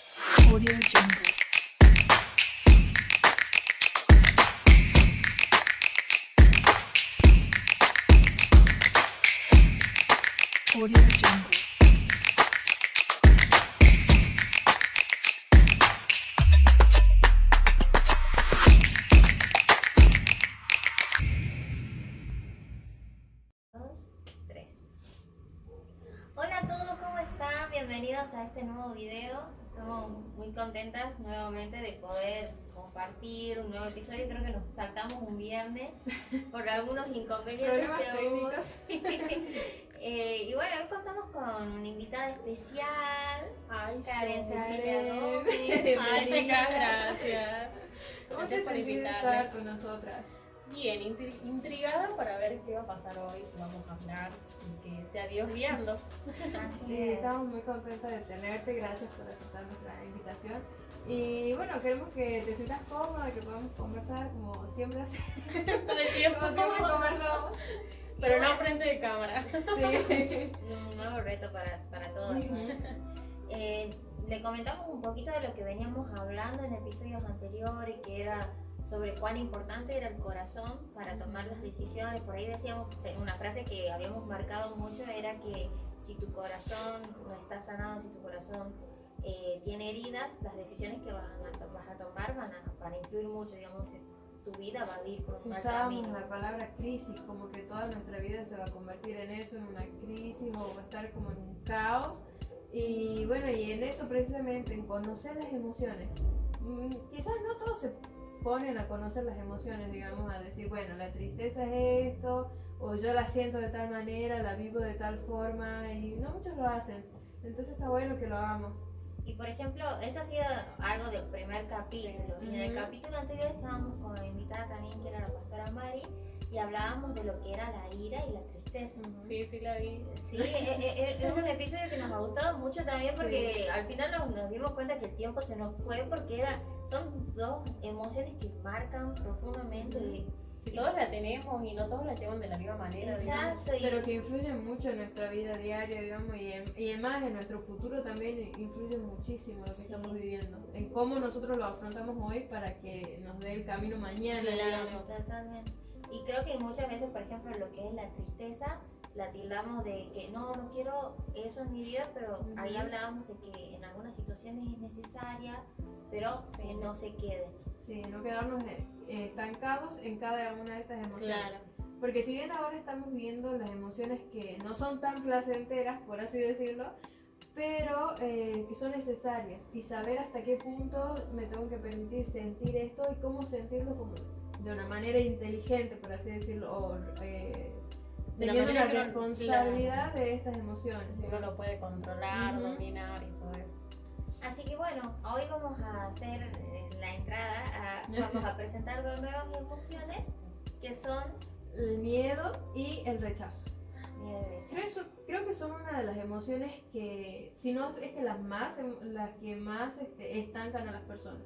Audio Jungle. Audio Jungle. Dos, tres. Hola a todos, ¿cómo están? Bienvenidos a este nuevo video. Estamos muy contentas nuevamente de poder compartir un nuevo episodio. Creo que nos saltamos un viernes por algunos inconvenientes que hubo. Y bueno, hoy contamos con una invitada especial, Ay, Karen Cecilia Karen. Gómez. Ay, chicas, gracias. ¿Cómo Gracias te por sentís de invitarme. estar con nosotras? Bien, intrigada para ver qué va a pasar hoy, qué vamos a hablar y que sea Dios guiando. Así Sí, es. estamos muy contentas de tenerte, gracias por aceptar nuestra invitación. Y bueno, queremos que te sientas cómoda, que podamos conversar como siempre hacemos. Todo el tiempo, Como siempre conversamos. pero Y no bueno, frente de cámara. Sí. un nuevo reto para todos. Le comentamos un poquito de lo que veníamos hablando en episodios anteriores, que era sobre cuán importante era el corazón para tomar las decisiones. Por ahí decíamos una frase que habíamos marcado mucho, era que si tu corazón no está sanado, si tu corazón tiene heridas, las decisiones que vas a tomar van a influir mucho, digamos, tu vida va a ir por un mal Usábamos camino. la palabra crisis, como que toda nuestra vida se va a convertir en eso, en una crisis o va a estar como en un caos. Y bueno, y en eso precisamente, en conocer las emociones. Quizás no todos se ponen a conocer las emociones, digamos, a decir, bueno, la tristeza es esto, o yo la siento de tal manera, la vivo de tal forma, y no muchos lo hacen. Entonces está bueno que lo hagamos. Y por ejemplo, eso ha sido algo del primer capítulo. Y en el capítulo anterior estábamos con la invitada también, que era la pastora Mari, y hablábamos de lo que era la ira y la tristeza. Sí, sí la vi. Sí, es un episodio que nos ha gustado mucho también porque al final nos dimos cuenta que el tiempo se nos fue porque son dos emociones que marcan profundamente. Que todos la tenemos y no todos la llevan de la misma manera. digamos. Exacto. Pero que influyen mucho en nuestra vida diaria, digamos, y además en nuestro futuro también influye muchísimo lo que Sí. estamos viviendo. En cómo nosotros lo afrontamos hoy para que nos dé el camino mañana, Claro. digamos. Totalmente. Y creo que muchas veces, por ejemplo, lo que es la tristeza, la tildamos de que no quiero eso en mi vida, pero ahí Ujú. hablábamos de que en algunas situaciones es necesaria, pero que Sí. no se quede. Sí, no quedarnos estancados en cada una de estas emociones. Claro. Porque si bien ahora estamos viendo las emociones que no son tan placenteras, por así decirlo, pero que son necesarias y saber hasta qué punto me tengo que permitir sentir esto y cómo sentirlo como de una manera inteligente, por así decirlo, o De la teniendo manera una que no- responsabilidad de estas emociones. Si uno lo puede controlar, Ujú. dominar y todo eso. Así que bueno, hoy vamos a hacer la entrada, vamos a presentar dos nuevas emociones que son El miedo y el rechazo. miedo y rechazo. Creo que son una de las emociones que, si no es que las que más estancan a las personas.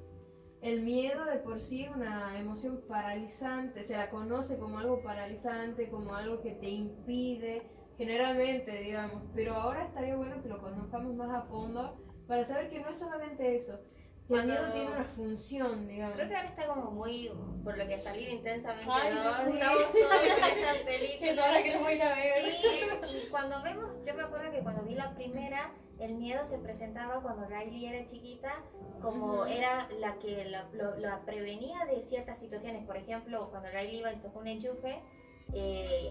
El miedo de por sí es una emoción paralizante, se la conoce como algo paralizante, como algo que te impide, generalmente, digamos, pero ahora estaría bueno que lo conozcamos más a fondo para saber que no es solamente eso, que el Cuando- miedo tiene una función, digamos. Creo que ahora está como muy, por lo que salir intensamente, Ay, ¿no? sí. Estamos todas en esas Que películas. ahora queremos ir a ver. Sí, y cuando vemos, yo me acuerdo que cuando vi la primera, el miedo se presentaba cuando Riley era chiquita, como Ujú. era la que la prevenía de ciertas situaciones. Por ejemplo, cuando Riley iba y tocó un enchufe,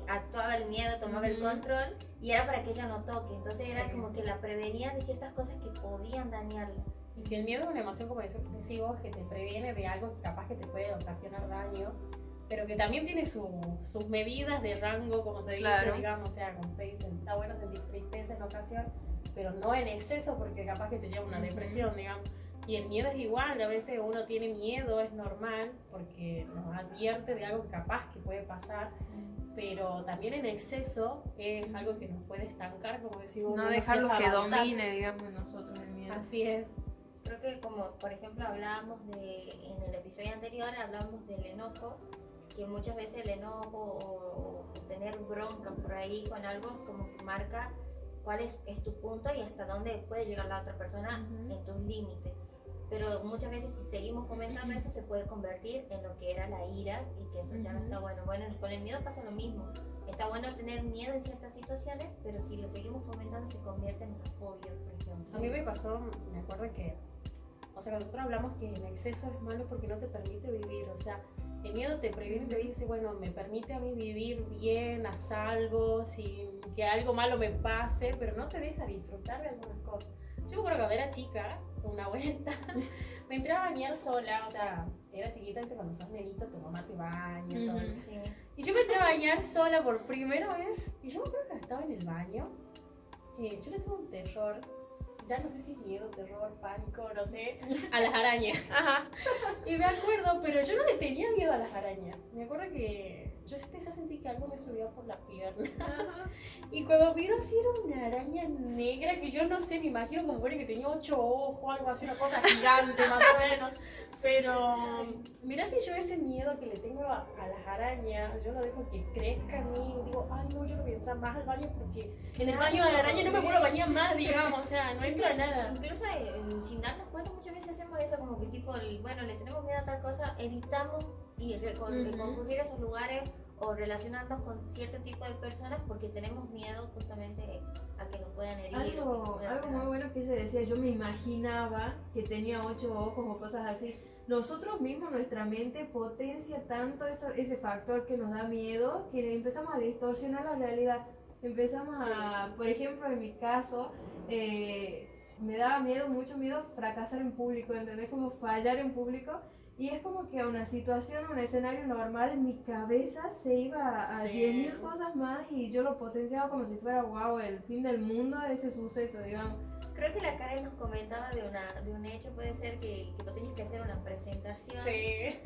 actuaba el miedo, tomaba el Ujú. control y era para que ella no toque. Entonces era Sí. como que la prevenía de ciertas cosas que podían dañarla. Y que el miedo es una emoción, como decís vos, que te previene de algo que capaz que te puede ocasionar daño, pero que también tiene sus medidas de rango, como se dice, Claro. digamos, o sea, como te dicen, está bueno sentir tristeza en ocasión, pero no en exceso porque capaz que te lleva a una Ujú. depresión, digamos. Y el miedo es igual, a veces uno tiene miedo, es normal, porque nos advierte de algo que capaz que puede pasar, pero también en exceso es algo que nos puede estancar, como decimos. No nos dejarlo deja que avanzar. domine, digamos, en nosotros el miedo. Así es. Creo que como por ejemplo hablábamos en el episodio anterior, hablamos del enojo, que muchas veces el enojo o tener bronca por ahí con algo como que marca cuál es tu punto y hasta dónde puede llegar la otra persona en tus límites. Pero muchas veces si seguimos comentando eso se puede convertir en lo que era la ira y que eso ya no está bueno. Bueno, con el miedo pasa lo mismo. Está bueno tener miedo en ciertas situaciones, pero si lo seguimos fomentando se convierte en una fobia, por ejemplo. A mí me pasó, me acuerdo que, o sea, nosotros hablamos que el exceso es malo porque no te permite vivir, o sea, el miedo te previene y te dice, bueno, me permite a mí vivir bien, a salvo, sin que algo malo me pase, pero no te deja disfrutar de algunas cosas. Yo me acuerdo cuando era chica, una vuelta, me entré a bañar sola, o sea, era chiquita, que cuando sos nenito tu mamá te baña, todo eso. Sí. Y yo me entré a bañar sola por primera vez, y yo me acuerdo que estaba en el baño, yo le tengo un terror, ya no sé si es miedo, terror, pánico, no sé, a las arañas. Y me acuerdo, pero yo no le tenía miedo a las arañas. Me acuerdo que yo empecé a sentir que algo me subía por la pierna. Y cuando miro así era una araña negra que yo no sé, me imagino como que tenía 8 ojos, algo así, una cosa gigante más o menos. Pero mira, si yo ese miedo que le tengo a las arañas, yo lo dejo que crezca en mí. Digo, ay no, yo no voy a entrar más al baño porque en el baño de la araña no me puedo bañar más, digamos, o sea, no entra nada. Incluso sin darnos cuenta muchas veces hacemos eso como que tipo, bueno, le tenemos miedo a tal cosa, evitamos y concurrir a esos lugares o relacionarnos con cierto tipo de personas porque tenemos miedo justamente a que nos puedan herir. Algo muy bueno que ella decía, yo me imaginaba que tenía 8 ojos o cosas así. Nosotros mismos, nuestra mente potencia tanto ese factor que nos da miedo que empezamos a distorsionar la realidad. Empezamos a, por ejemplo, en mi caso, me daba miedo, mucho miedo fracasar en público, ¿entendés? Como fallar en público. Y es como que a una situación, un escenario normal, mi cabeza se iba a 10.000 cosas más y yo lo potenciaba como si fuera, wow, el fin del mundo, ese suceso, digamos. Creo que la Karen nos comentaba de un hecho, puede ser que vos tenías que hacer una presentación. Sí.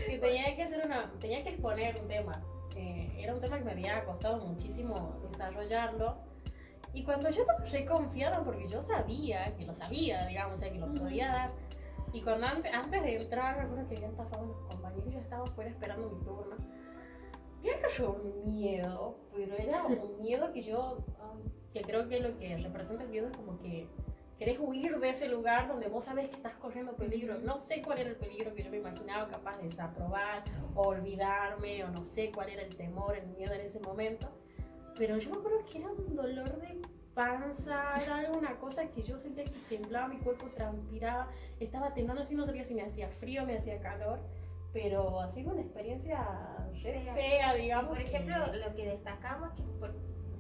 Que tenía que exponer un tema. Era un tema que me había costado muchísimo desarrollarlo. Y cuando yo estaba re confiada, porque yo sabía que lo sabía, digamos, o sea, que lo podía dar. Y cuando antes de entrar, me acuerdo que habían pasado unos compañeros y yo estaba afuera esperando mi turno. Me agarró un miedo, pero era un miedo que que creo que lo que representa el miedo es como que querés huir de ese lugar donde vos sabés que estás corriendo peligro. No sé cuál era el peligro que yo me imaginaba capaz de desaprobar o olvidarme, o no sé cuál era el temor, el miedo en ese momento. Pero yo me acuerdo que era un dolor de panza, era alguna cosa que yo sentía que temblaba, mi cuerpo transpiraba, estaba temblando, así no sabía si me hacía frío, me hacía calor, pero ha sido una experiencia re fea, digamos. Por ejemplo, lo que destacamos es que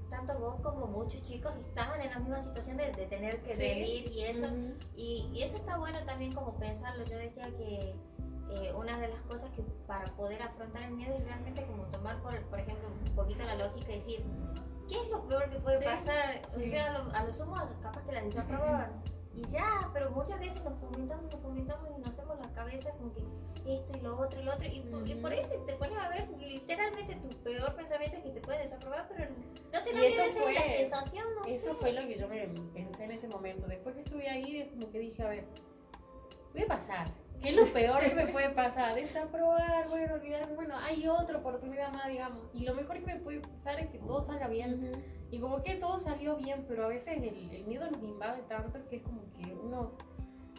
tanto vos como muchos chicos estaban en la misma situación de tener que rendir y eso, y eso está bueno también como pensarlo. Yo decía que una de las cosas que para poder afrontar el miedo es realmente como tomar, por ejemplo, un poquito la lógica y decir, ¿qué es lo peor que puede pasar? O sea, a lo sumo capaz que la desaprobaban. Y ya, pero muchas veces nos fomentamos y nos hacemos la cabeza como que esto y lo otro y por eso te pones a ver literalmente tu peor pensamiento es que te puede desaprobar, pero no te da miedo, esa es la sensación, no sé. Eso fue lo que yo me pensé en ese momento. Después que estuve ahí, como que dije, a ver, voy a pasar. ¿Qué es lo peor que me puede pasar? Desaprobar, bueno, olvidarme, bueno, hay otra oportunidad más, digamos. Y lo mejor que me puede pasar es que todo salga bien. Y como que todo salió bien, pero a veces el miedo nos invade tanto que es como que uno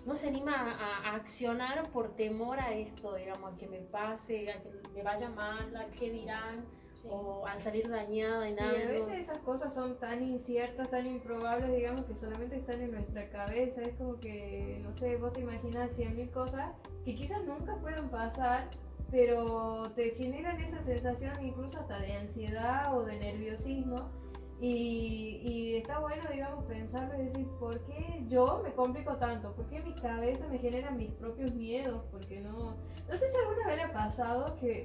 no se anima a accionar por temor a esto, digamos, a que me pase, a que me vaya mal, a que dirán, o al salir dañada en algo. Y a veces esas cosas son tan inciertas, tan improbables, digamos, que solamente están en nuestra cabeza. Es como que, no sé, vos te imaginas 100.000 cosas que quizás nunca puedan pasar, pero te generan esa sensación incluso hasta de ansiedad o de nerviosismo. Y está bueno, digamos, pensarlo y decir, ¿por qué yo me complico tanto? ¿Por qué mi cabeza me genera mis propios miedos? Porque no sé si alguna vez le ha pasado que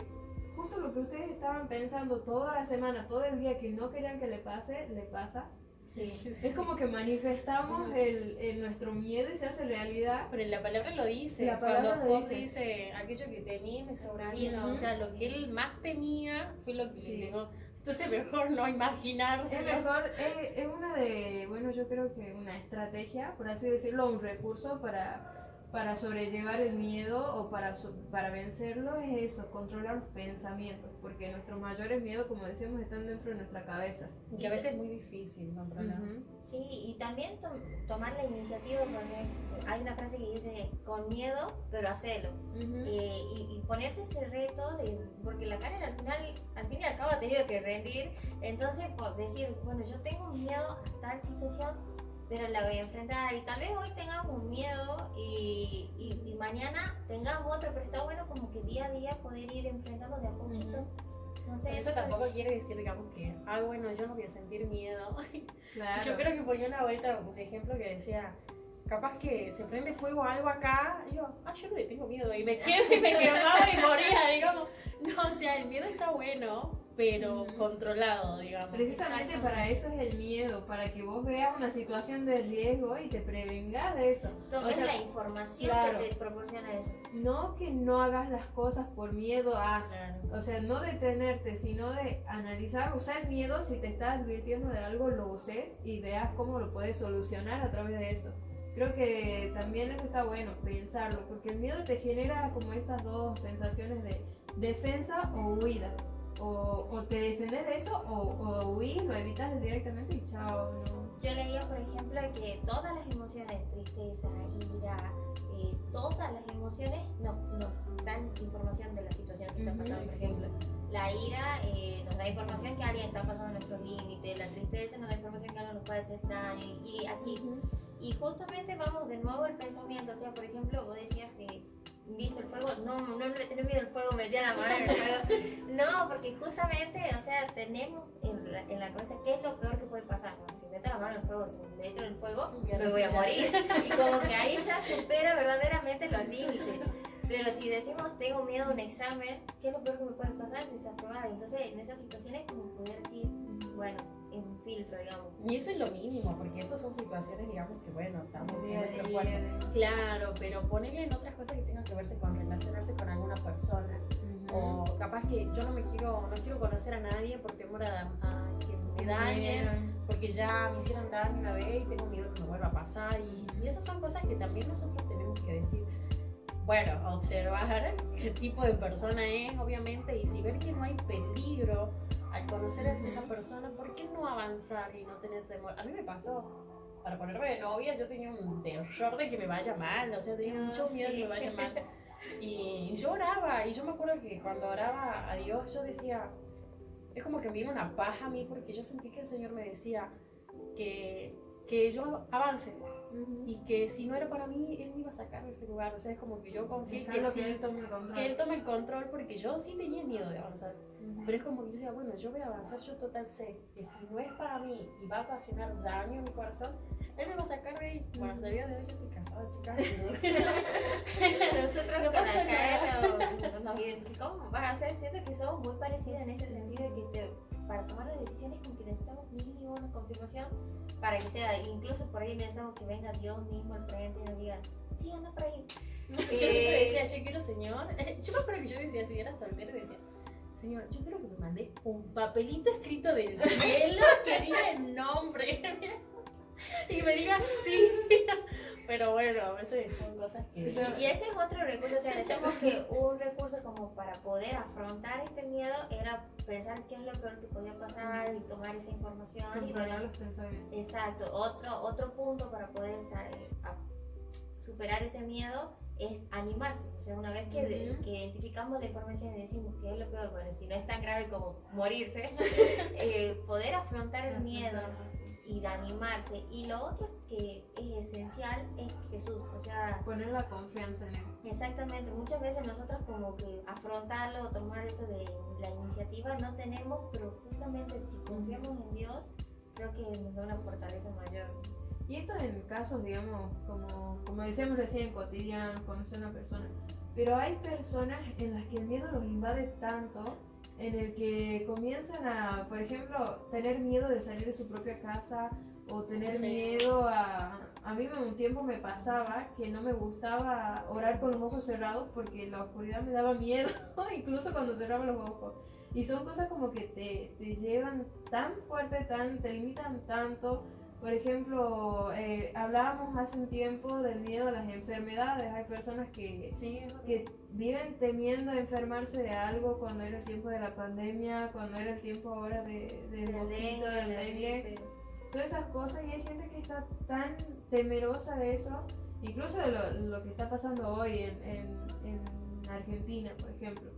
justo lo que ustedes estaban pensando toda la semana, todo el día que no querían que le pase, le pasa. Sí. Es como que manifestamos nuestro miedo y se hace realidad. Pero la palabra lo dice. La palabra cuando lo Fox dice, aquello que temí me sobrevino. O sea, lo que él más temía fue lo que le llegó. Entonces mejor no imaginarse. Es mejor, es una de, bueno, yo creo que una estrategia, por así decirlo, un recurso para para sobrellevar el miedo o para vencerlo es eso, controlar los pensamientos, porque nuestros mayores miedos, como decíamos, están dentro de nuestra cabeza. Y que a veces es muy difícil controlar. Ujú. Sí, y también tomar la iniciativa, porque hay una frase que dice, con miedo, pero hacelo. Ujú. Y ponerse ese reto, porque la Karen al fin y al cabo ha tenido que rendir, entonces decir, bueno, yo tengo miedo a tal situación, pero la voy a enfrentar, y tal vez hoy tengamos un miedo y mañana tengamos otro, pero está bueno como que día a día poder ir enfrentando de a poquito. No sé, Pero eso tampoco quiere decir, digamos, que, bueno, yo no voy a sentir miedo. Claro. Yo creo que ponía una vuelta, un ejemplo que decía, capaz que se prende fuego algo acá, y yo, yo no le tengo miedo, y me quedo y me quemaba y moría, digamos. No, o sea, el miedo está bueno, pero Ujú. controlado, digamos. Precisamente Exactamente. para eso es el miedo, para que vos veas una situación de riesgo y te prevengas de eso. tomes O sea, la información claro. que te proporciona eso. No que no hagas las cosas por miedo a, Claro. o sea, no detenerte, sino de analizar, usar el miedo, si te está advirtiendo de algo, lo uses y veas cómo lo puedes solucionar a través de eso. Creo que también eso está bueno, pensarlo, porque el miedo te genera como estas dos sensaciones de defensa o huida. O te defendes de eso o huís, lo evitas directamente y chao, no. Yo leía, por ejemplo, que todas las emociones, tristeza, ira, todas las emociones nos dan información de la situación que está Ujú, pasando. Por sí. ejemplo, la ira nos da información que alguien está pasando nuestros límites, la tristeza nos da información que algo nos puede hacer daño y así. Ujú. Y justamente vamos de nuevo al pensamiento. O sea, por ejemplo, vos decías que visto el fuego, no le tenés miedo al fuego, metía la mano en el fuego. No, porque justamente, o sea, tenemos en la cabeza qué es lo peor que puede pasar. Bueno, si meto la mano en el fuego, si me meto en el fuego, me voy a morir. Y como que ahí ya supera verdaderamente los límites. Pero si decimos tengo miedo a un examen, ¿qué es lo peor que me puede pasar? Desaprobar. Entonces, en esas situaciones, como poder decir, bueno, es un filtro, digamos. Y eso es lo mínimo, porque esas son situaciones, digamos, que bueno, estamos en Día a nuestro día, cuerpo. Claro, pero ponerle en otras cosas que tengan que verse con relacionarse con alguna persona. Ujú. O capaz que yo no quiero conocer a nadie por temor a que me dañen, porque ya me hicieron daño una vez y tengo miedo que me vuelva a pasar. Y esas son cosas que también nosotros tenemos que decir. Bueno, observar qué tipo de persona es, obviamente, y si ver que no hay peligro al conocer a esa persona, ¿por qué no avanzar y no tener temor? A mí me pasó, para ponerme de novia, yo tenía un terror de que me vaya mal, o sea, tenía mucho miedo de que me vaya mal. Y yo oraba, y yo me acuerdo que cuando oraba a Dios, yo decía, es como que me vino una paz a mí, porque yo sentí que el Señor me decía que yo avance. Ujú. Y que si no era para mí, él me iba a sacar de ese lugar. O sea, es como que yo confío que Dejarlo sí, que él tome el control. que él tome el control, porque yo sí tenía miedo de avanzar. Ujú. Pero es como que yo decía, bueno, yo voy a avanzar, yo total sé que si no es para mí y va a ocasionar daño a mi corazón, él me va a sacar de ahí. Bueno, hasta el día de hoy yo estoy casada, chicas. Nosotros No con pasa acá nos identificamos, vas a ser, siento que somos muy parecidas en ese sentido de que para tomar las decisiones como que necesitamos mínimo una confirmación para que sea, incluso por ahí necesitamos que venga Dios mismo al frente y nos diga, sí, anda por ahí. Yo siempre decía, yo quiero, Señor. Yo me acuerdo que yo decía, si era soltera, decía, Señor, yo quiero que me mande un papelito escrito del cielo que diga el nombre. Y me diga sí. Pero bueno, a veces son cosas que. Y ese es otro recurso, o sea, decíamos que un recurso como para poder afrontar este miedo era pensar qué es lo peor que podía pasar y tomar esa información. Y Controlar bueno, los pensamientos. exacto, otro punto para poder superar ese miedo es animarse. O sea, una vez que, Ujú. que identificamos la información y decimos que es lo peor, bueno, si no es tan grave como morirse, poder afrontar el miedo y de animarse. Y lo otro que es esencial es Jesús, o sea, Poner la confianza en él. exactamente, muchas veces nosotros como que afrontarlo o tomar eso de la iniciativa no tenemos, pero justamente si confiamos en Dios, creo que nos da una fortaleza mayor. Y esto en casos, digamos, como decíamos recién, cotidianos, conocer a una persona. Pero hay personas en las que el miedo los invade tanto, en el que comienzan a, por ejemplo, tener miedo de salir de su propia casa o tener Sí. miedo a... A mí un tiempo me pasaba que no me gustaba orar con los ojos cerrados porque la oscuridad me daba miedo, incluso cuando cerraba los ojos. Y son cosas como que te llevan tan fuerte, te limitan tanto Por ejemplo, hablábamos hace un tiempo del miedo a las enfermedades. Hay personas Sí, que viven temiendo enfermarse de algo cuando era el tiempo de la pandemia, cuando era el tiempo ahora del mosquito, del la dengue, gripe. todas esas cosas. Y hay gente que está tan temerosa de eso, incluso de lo que está pasando hoy en Argentina, por ejemplo.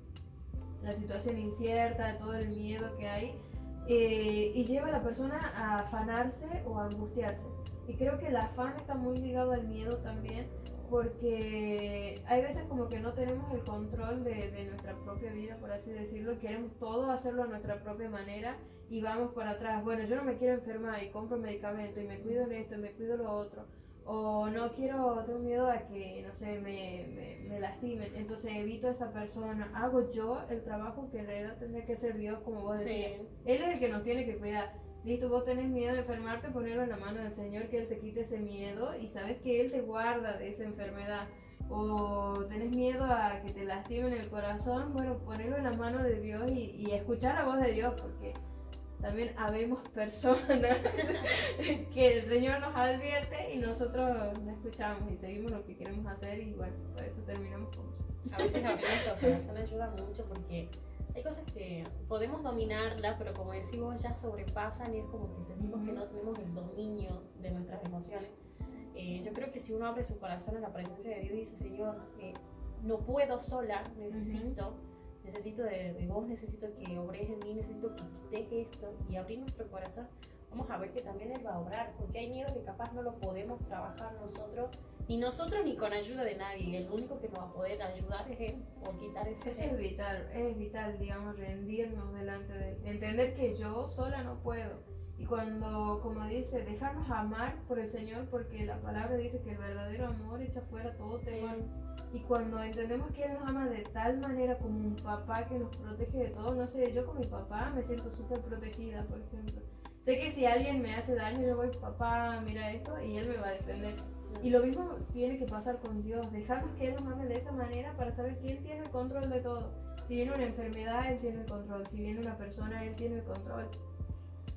La situación incierta, todo el miedo que hay, y lleva a la persona a afanarse o a angustiarse. Y creo que el afán está muy ligado al miedo también, porque hay veces como que no tenemos el control de nuestra propia vida, por así decirlo, queremos todo hacerlo a nuestra propia manera y vamos para atrás. Bueno, yo no me quiero enfermar y compro medicamento y me cuido en esto y me cuido lo otro. O no quiero, tengo miedo a que, no sé, me lastimen, entonces evito a esa persona. Hago yo el trabajo que en realidad tendría que ser Dios, como vos decías. sí. Él es el que nos tiene que cuidar. Listo, vos tenés miedo de enfermarte, ponelo en la mano del Señor, que Él te quite ese miedo y sabes que Él te guarda de esa enfermedad. O tenés miedo a que te lastimen el corazón, bueno, ponelo en la mano de Dios y escuchar la voz de Dios, porque también habemos personas que el Señor nos advierte y nosotros no escuchamos y seguimos lo que queremos hacer y bueno, por eso terminamos como A veces abrir nuestro corazón ayuda mucho porque hay cosas que podemos dominarlas, pero como decimos, ya sobrepasan y es como que sentimos que no tenemos el dominio de nuestras emociones. Yo creo que si uno abre su corazón a la presencia de Dios y dice, Señor, no puedo sola, necesito de vos, necesito que obres en mí, necesito que quites esto y abrir nuestro corazón, vamos a ver que también Él va a obrar, porque hay miedo que capaz no lo podemos trabajar nosotros ni con ayuda de nadie. El único que nos va a poder ayudar es Él, o quitar ese eso es vital, digamos, rendirnos delante de Él, entender que yo sola no puedo. Y cuando, como dice, dejarnos amar por el Señor, porque la palabra dice que el verdadero amor echa fuera todo temor. Y cuando entendemos que Él nos ama de tal manera como un papá que nos protege de todo, no sé, yo con mi papá me siento súper protegida, por ejemplo. Sé que si alguien me hace daño, yo voy, papá, mira esto, y Él me va a defender. Y lo mismo tiene que pasar con Dios, dejarnos que Él nos ame de esa manera para saber que Él tiene el control de todo. Si viene una enfermedad, Él tiene el control. Si viene una persona, Él tiene el control.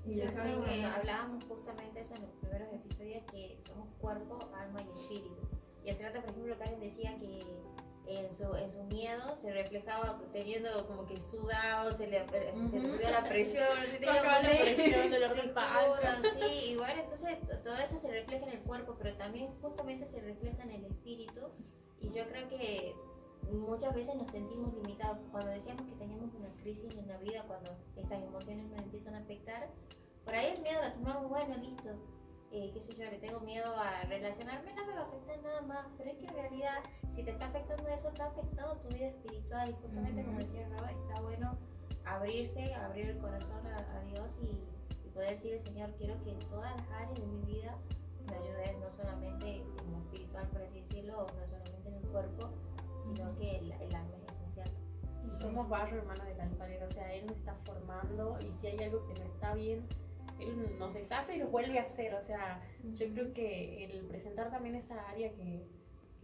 Y Yo sé dejarnos que amar. hablábamos justamente eso en los primeros episodios, que somos cuerpo, alma y espíritu. Y hace rato, por ejemplo, Karen decía que en su miedo se reflejaba teniendo como que sudado, se le subía la presión, Bajaba la presión, dolor de panza. sí, y bueno, entonces todo eso se refleja en el cuerpo, pero también justamente se refleja en el espíritu. Y yo creo que muchas veces nos sentimos limitados cuando decíamos que teníamos una crisis en la vida, cuando estas emociones nos empiezan a afectar. Por ahí el miedo lo tomamos, bueno, listo, qué sé yo, le tengo miedo a relacionarme, no me va a afectar nada más, pero es que en realidad si te está afectando eso, está afectando tu vida espiritual y justamente como decía Roba, está bueno abrirse, abrir el corazón a Dios y poder decirle, Señor, quiero que en todas las áreas de mi vida me ayudes, no solamente en lo espiritual, por así decirlo, o no solamente en el cuerpo, sino que el alma es esencial. Y somos barro, hermano del alfarero, o sea, Él nos está formando y si hay algo que no está bien, Él nos deshace y nos vuelve a hacer. O sea, yo creo que el presentar también esa área que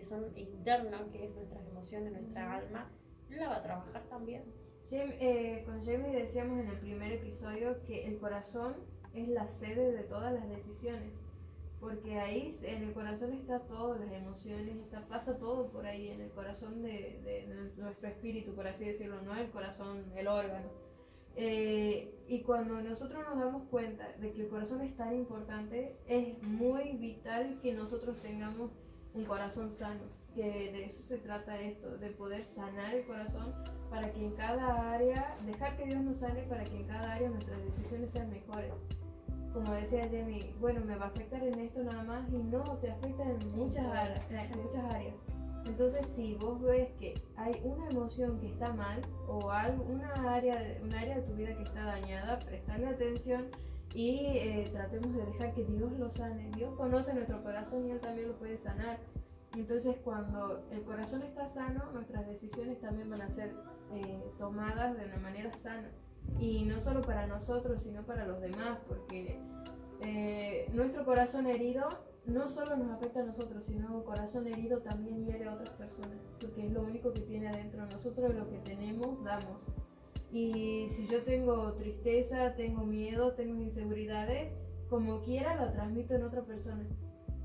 son internas, que es nuestras emociones, nuestra alma, Él la va a trabajar también. Con Jamie decíamos en el primer episodio que el corazón es la sede de todas las decisiones. Porque ahí en el corazón está todo, las emociones, pasa todo por ahí, en el corazón de nuestro espíritu, por así decirlo, no el corazón, el órgano. Y cuando nosotros nos damos cuenta de que el corazón es tan importante, es muy vital que nosotros tengamos un corazón sano, que de eso se trata esto, de poder sanar el corazón para que en cada área, dejar que Dios nos sane para que en cada área nuestras decisiones sean mejores. Como decía Jamie, bueno, me va a afectar en esto nada más y no, te afecta en muchas áreas. Entonces, si vos ves que hay una emoción que está mal o una área de tu vida que está dañada, prestale atención y tratemos de dejar que Dios lo sane. Dios conoce nuestro corazón y Él también lo puede sanar. Entonces, cuando el corazón está sano, nuestras decisiones también van a ser tomadas de una manera sana. Y no solo para nosotros, sino para los demás, porque nuestro corazón herido no solo nos afecta a nosotros, sino un corazón herido también hiere a otras personas, porque es lo único que tiene adentro. Nosotros lo que tenemos, damos. Y si yo tengo tristeza, tengo miedo, tengo inseguridades, como quiera lo transmito en otra persona.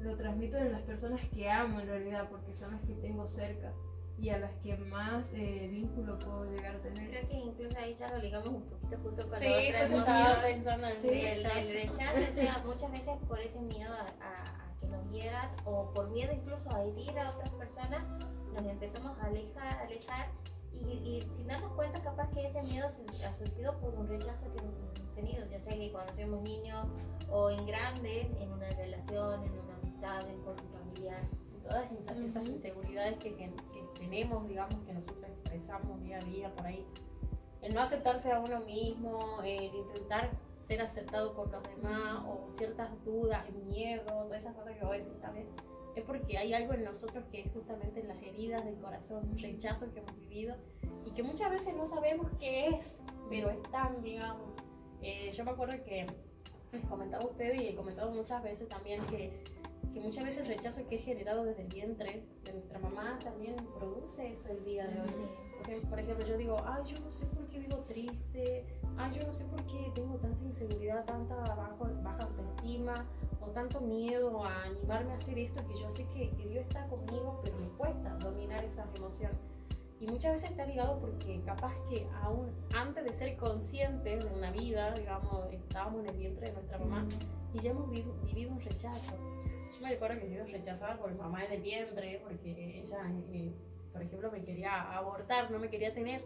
Lo transmito en las personas que amo en realidad, porque son las que tengo cerca y a las que más vínculo puedo llegar a tener. Creo que incluso ahí ya lo ligamos un poquito justo con Sí, la otra porque estaba emoción pensando en Sí, del rechazo. O sea, muchas veces por ese miedo a que nos hieran o por miedo incluso a herir a otras personas, nos empezamos a alejar y sin darnos cuenta capaz que ese miedo ha surgido por un rechazo que hemos tenido, ya sea que cuando somos niños o en grande, en una relación, en una amistad, en un familiar. todas esas inseguridades que tenemos, digamos, que nosotros expresamos día a día por ahí. El no aceptarse a uno mismo, el intentar ser aceptado por los demás, o ciertas dudas, el miedo, todas esas cosas que voy a decir también, es porque hay algo en nosotros que es justamente las heridas del corazón, un rechazo que hemos vivido y que muchas veces no sabemos qué es, pero están, digamos. Yo me acuerdo que les comentaba a ustedes y he comentado muchas veces también que muchas veces el rechazo que es generado desde el vientre de nuestra mamá también produce eso el día de hoy. Por ejemplo, yo digo, ay, yo no sé por qué vivo triste, ay, yo no sé por qué tengo tanta inseguridad, tanta baja autoestima o tanto miedo a animarme a hacer esto, que yo sé que Dios está conmigo, pero me cuesta dominar esas emociones. Y muchas veces está ligado porque capaz que aún antes de ser conscientes de una vida, digamos, estábamos en el vientre de nuestra mamá y ya hemos vivido un rechazo. Yo me recuerdo que he sido rechazada por mi mamá en el vientre porque ella, por ejemplo, me quería abortar, no me quería tener.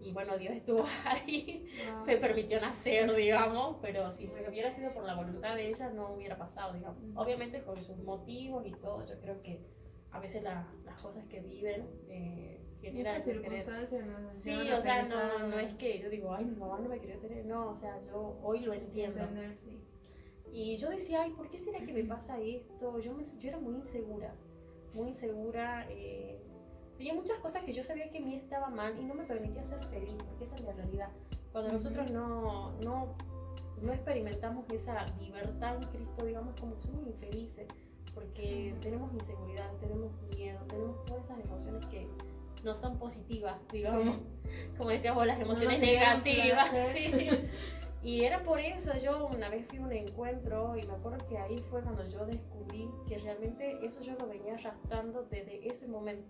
Y bueno, Dios estuvo ahí, me permitió nacer, digamos, pero si hubiera sido por la voluntad de ella no hubiera pasado, digamos. Obviamente con sus motivos y todo, yo creo que a veces las cosas que viven generan muchas circunstancias nos sí, llevan a o sea, pensar, no es que yo digo, ay, mi mamá no me quería tener, no, o sea, yo hoy lo entiendo. entender, sí. Y yo decía, ay, ¿por qué será que me pasa esto? Yo era muy insegura, tenía muchas cosas que yo sabía que en mí estaba mal y no me permitía ser feliz, porque esa es la realidad. Cuando nosotros no experimentamos esa libertad en Cristo, digamos, como que somos infelices, porque tenemos inseguridad, tenemos miedo, tenemos todas esas emociones que no son positivas, digamos, como decíamos, las emociones negativas. Sí. Y era por eso, yo una vez fui a un encuentro y me acuerdo que ahí fue cuando yo descubrí que realmente eso yo lo venía arrastrando desde ese momento.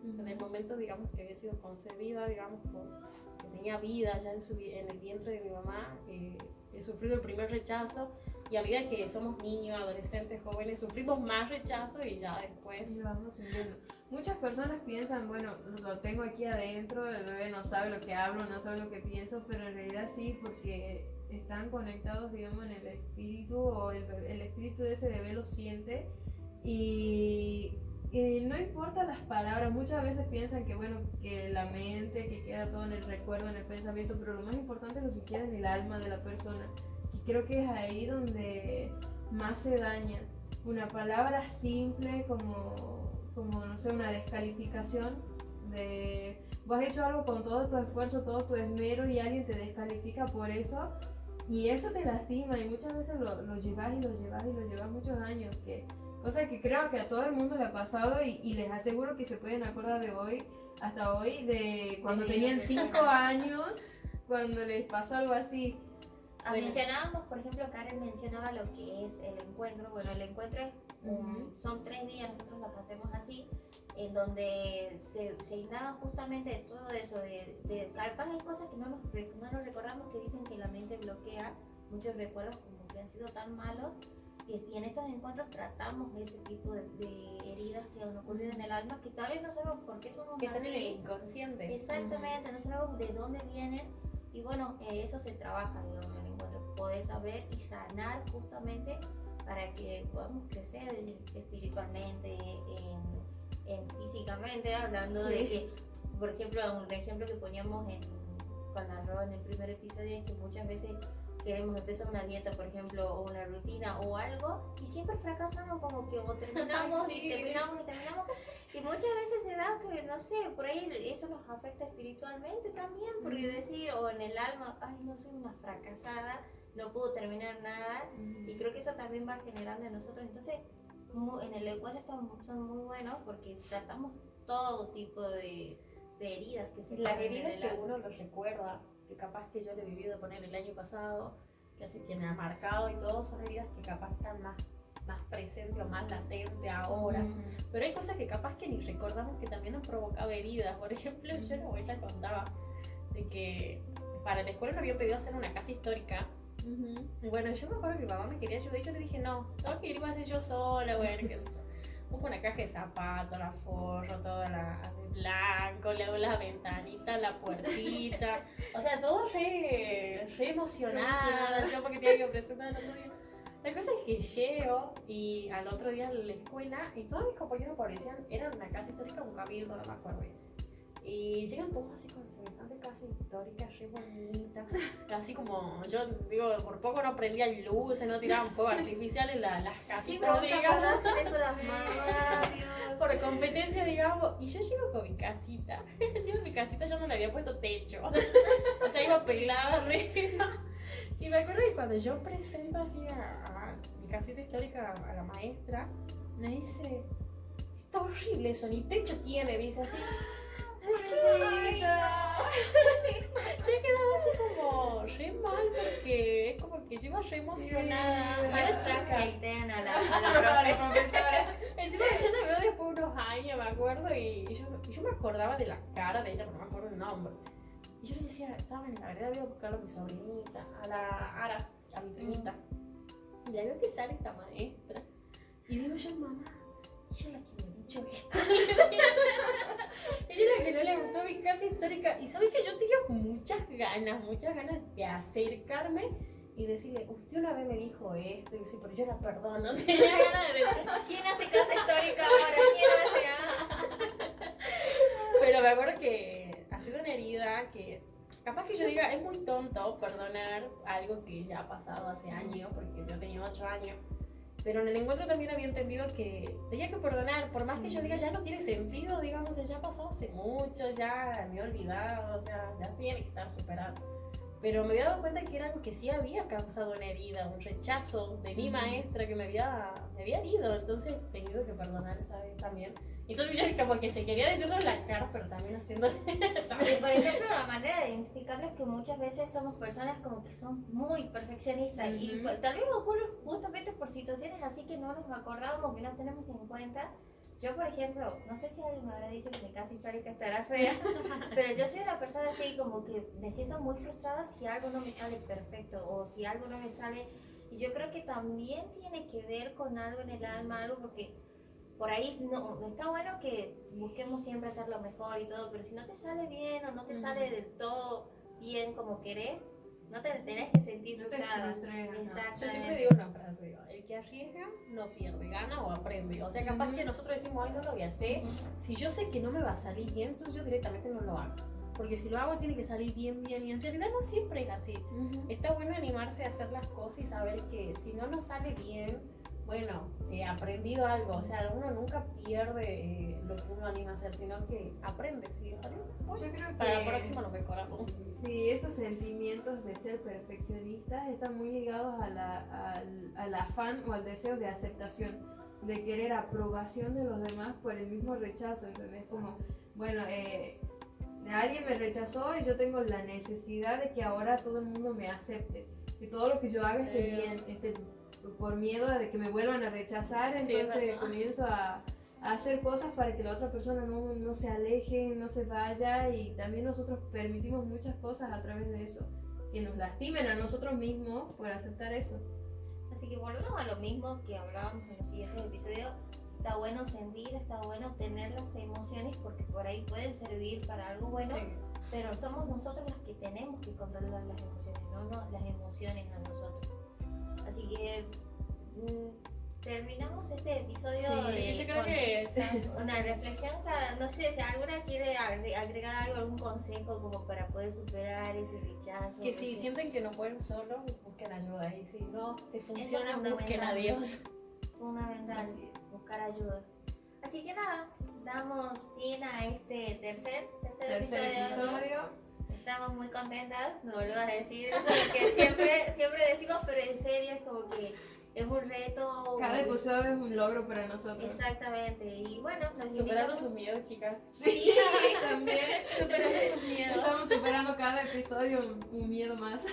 Desde el momento, digamos, que había sido concebida, digamos, que tenía vida ya en el vientre de mi mamá, he sufrido el primer rechazo y a medida que somos niños, adolescentes, jóvenes, sufrimos más rechazo y ya después... Y vamos sintiendo. Muchas personas piensan, bueno, lo tengo aquí adentro, el bebé no sabe lo que hablo, no sabe lo que pienso, pero en realidad sí, porque están conectados, digamos, en el espíritu, o el espíritu de ese bebé lo siente y no importa las palabras. Muchas veces piensan que, bueno, que la mente, que queda todo en el recuerdo, en el pensamiento, pero lo más importante es lo que queda en el alma de la persona, y creo que es ahí donde más se daña. Una palabra simple como no sé, una descalificación de vos has hecho algo con todo tu esfuerzo, todo tu esmero, y alguien te descalifica por eso, y eso te lastima, y muchas veces lo llevas y lo llevas muchos años, cosa que creo que a todo el mundo le ha pasado, y les aseguro que se pueden acordar de hoy, hasta hoy, de cuando tenían 5 años, cuando les pasó algo así. Mencionábamos, por ejemplo, Karen mencionaba lo que es el encuentro. Bueno, el encuentro es son 3 días, nosotros los hacemos así, en donde se indaga justamente de todo eso, de capaz hay cosas que no nos recordamos, que dicen que la mente bloquea muchos recuerdos como que han sido tan malos, y en estos encuentros tratamos ese tipo de heridas que han ocurrido en el alma, que todavía no sabemos por qué somos que están en el así. inconsciente. Exactamente, no sabemos de dónde vienen, y bueno, eso se trabaja, digamos, en el encuentro, poder saber y sanar justamente para que podamos crecer espiritualmente, físicamente, hablando de que, por ejemplo, un ejemplo que poníamos con la Ro en el primer episodio es que muchas veces queremos empezar una dieta, por ejemplo, o una rutina o algo, y siempre fracasamos, como que o terminamos Sí. y terminamos, y muchas veces se da que, no sé, por ahí eso nos afecta espiritualmente también, porque decir, o en el alma, ay, no, soy una fracasada, no puedo terminar nada, y creo que eso también va generando en nosotros. Entonces, en el encuentro son muy buenos porque tratamos todo tipo de heridas que se Las ponen en heridas el que alma. uno los recuerda, que capaz que yo lo he vivido poner el año pasado, que así tiene marcado y todo, son heridas que capaz están más presentes o más latentes ahora. Pero hay cosas que capaz que ni recordamos que también han provocado heridas. Por ejemplo, yo la abuela contaba de que para la escuela me había pedido hacer una casa histórica. Y bueno, yo me acuerdo que mi mamá me quería ayudar y yo le dije, no, tengo que ir a hacer yo sola, bueno, qué sé yo. Busco una caja de zapatos, la forro, toda la de blanco, le hago la ventanita, la puertita. O sea, todo re emocionada, yo porque tenía que presentar el otro día. La cosa es que llego y al otro día en la escuela y todos mis compañeros parecían, era una casa histórica, un cabildo, no me acuerdo bien. Y llegan todos así con semejante casa histórica, re bonita. Así como, yo digo, por poco no prendían luces, no tiraban fuego artificial en las casitas, digamos. Eso las mamás, Dios. Por competencia, digamos. Y yo llego con mi casita. Encima mi casita yo no le había puesto techo. O sea, iba pelada arriba. Y me acuerdo que cuando yo presento así a mi casita histórica a la maestra, me dice, está horrible eso, ni techo tiene, dice así. Yo he quedado así como re mal porque es como que yo iba re emocionada. Sí, Era chica. hatean a la profesora. Encima yo la veo después de unos años, me acuerdo, y yo me acordaba de la cara de ella, pero no me acuerdo el nombre. Y yo le decía, estaba en la vereda, voy a buscar a mi sobrinita, a la Ara, a mi primita. Y la veo que sale esta maestra. Y digo yo, mamá, yo la que me he dicho esto. Ella es la que no le gustó mi casa histórica. Y sabes que yo tenía muchas ganas de acercarme y decirle, usted una vez me dijo esto. Y yo, sí, pero yo la perdono. Tenía ganas de decir, ¿Quién hace casa histórica ahora? ¿Quién hace? pero me acuerdo que ha sido una herida que capaz que yo diga, es muy tonto perdonar algo que ya ha pasado hace años, porque yo tenía 8 años. Pero en el encuentro también había entendido que tenía que perdonar, por más que yo diga ya no tiene sentido, digamos, ya pasó hace mucho, ya me he olvidado, o sea, ya tiene que estar superado. Pero me había dado cuenta que era algo que sí había causado una herida, un rechazo de mi maestra que me había herido, entonces he tenido que perdonar esa vez también. Entonces yo como que se quería decirlo en la cara, pero también haciéndole Por ejemplo, la manera de identificarlo es que muchas veces somos personas como que son muy perfeccionistas y también me ocurre justamente por situaciones así que no nos acordamos, que no tenemos en cuenta. Yo, por ejemplo, no sé si alguien me habrá dicho que mi casa histórica estará fea, pero yo soy una persona así como que me siento muy frustrada si algo no me sale perfecto o si algo no me sale. Y yo creo que también tiene que ver con algo en el alma, algo porque por ahí no, está bueno que busquemos siempre hacer lo mejor y todo, pero si no te sale bien o no te sale del todo bien como querés, no te tenés que sentir frustrada. Exacto. Yo siempre digo una frase, digo, el que arriesga no pierde, gana o aprende. O sea, capaz que nosotros decimos, ay, no lo voy a hacer. Si yo sé que no me va a salir bien, entonces yo directamente no lo hago. Porque si lo hago tiene que salir bien, bien, y en realidad no siempre es así. Está bueno animarse a hacer las cosas y saber que si no nos sale bien, bueno, he aprendido algo. O sea, uno nunca pierde lo que uno anima a hacer, sino que aprende. ¿Sí? Bueno, Yo creo que para la próxima lo mejoramos. sí, esos sentimientos de ser perfeccionistas están muy ligados al afán o al deseo de aceptación, de querer aprobación de los demás por el mismo rechazo. ¿Entendés? Como, bueno, alguien me rechazó y yo tengo la necesidad de que ahora todo el mundo me acepte, que todo lo que yo haga esté bien, por miedo de que me vuelvan a rechazar, entonces comienzo a hacer cosas para que la otra persona no se aleje, no se vaya, y también nosotros permitimos muchas cosas a través de eso, que nos lastimen a nosotros mismos por aceptar eso. Así que volvemos a lo mismo que hablábamos en los siguientes episodios. Está bueno sentir, está bueno tener las emociones porque por ahí pueden servir para algo bueno, pero somos nosotros las que tenemos que controlar las emociones, no las emociones a nosotros. Así que terminamos este episodio yo creo que una reflexión. No sé si alguna quiere agregar algún consejo como para poder superar ese rechazo. Que si sienten que no pueden solos, busquen ayuda, y si no te funciona, Eso es busquen a Dios. Fundamental, buscar ayuda. Así que nada, damos fin a este tercer episodio. Estamos muy contentas, no vuelvo a decir, que siempre decimos, pero en serio es como que es un reto. Cada episodio es un logro para nosotros. Exactamente. Y bueno, nos Superando invitamos. sus miedos, chicas. Sí, También Superando sus miedos. estamos superando cada episodio un miedo más.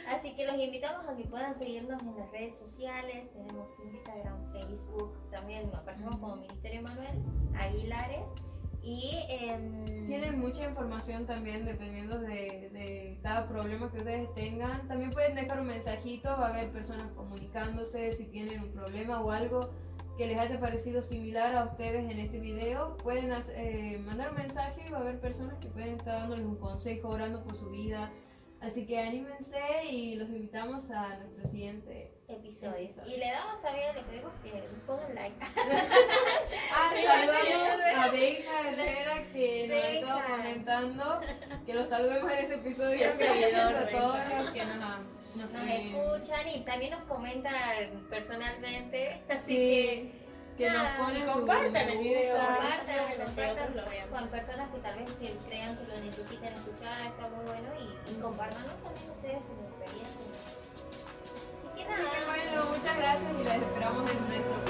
así que los invitamos a que puedan seguirnos en las redes sociales. Tenemos Instagram, Facebook, también aparecemos como Ministerio Manuel Aguilares. Y Tienen mucha información también dependiendo de cada problema que ustedes tengan. También pueden dejar un mensajito, va a haber personas comunicándose si tienen un problema o algo que les haya parecido similar a ustedes en este video. Pueden mandar un mensaje y va a haber personas que pueden estar dándoles un consejo, orando por su vida. Así que anímense y los invitamos a nuestro siguiente episodios. Y le damos también, le pedimos que nos pongan like. saludamos a Benja Herrera que nos Benja. estaba comentando que los saludemos en este episodio. Qué Gracias seguidor, a todos Benja. los que nos Nos escuchan y también nos comentan personalmente. Así Sí, que nos nada, ponen su compartan el me video. gusta. Compartan, Para que compartan. otros lo vean. con personas que tal vez que crean que lo necesiten escuchar, está muy bueno y compartanlo también ustedes sus experiencias. Así que Así nada. que bueno, muchas gracias y los esperamos en nuestro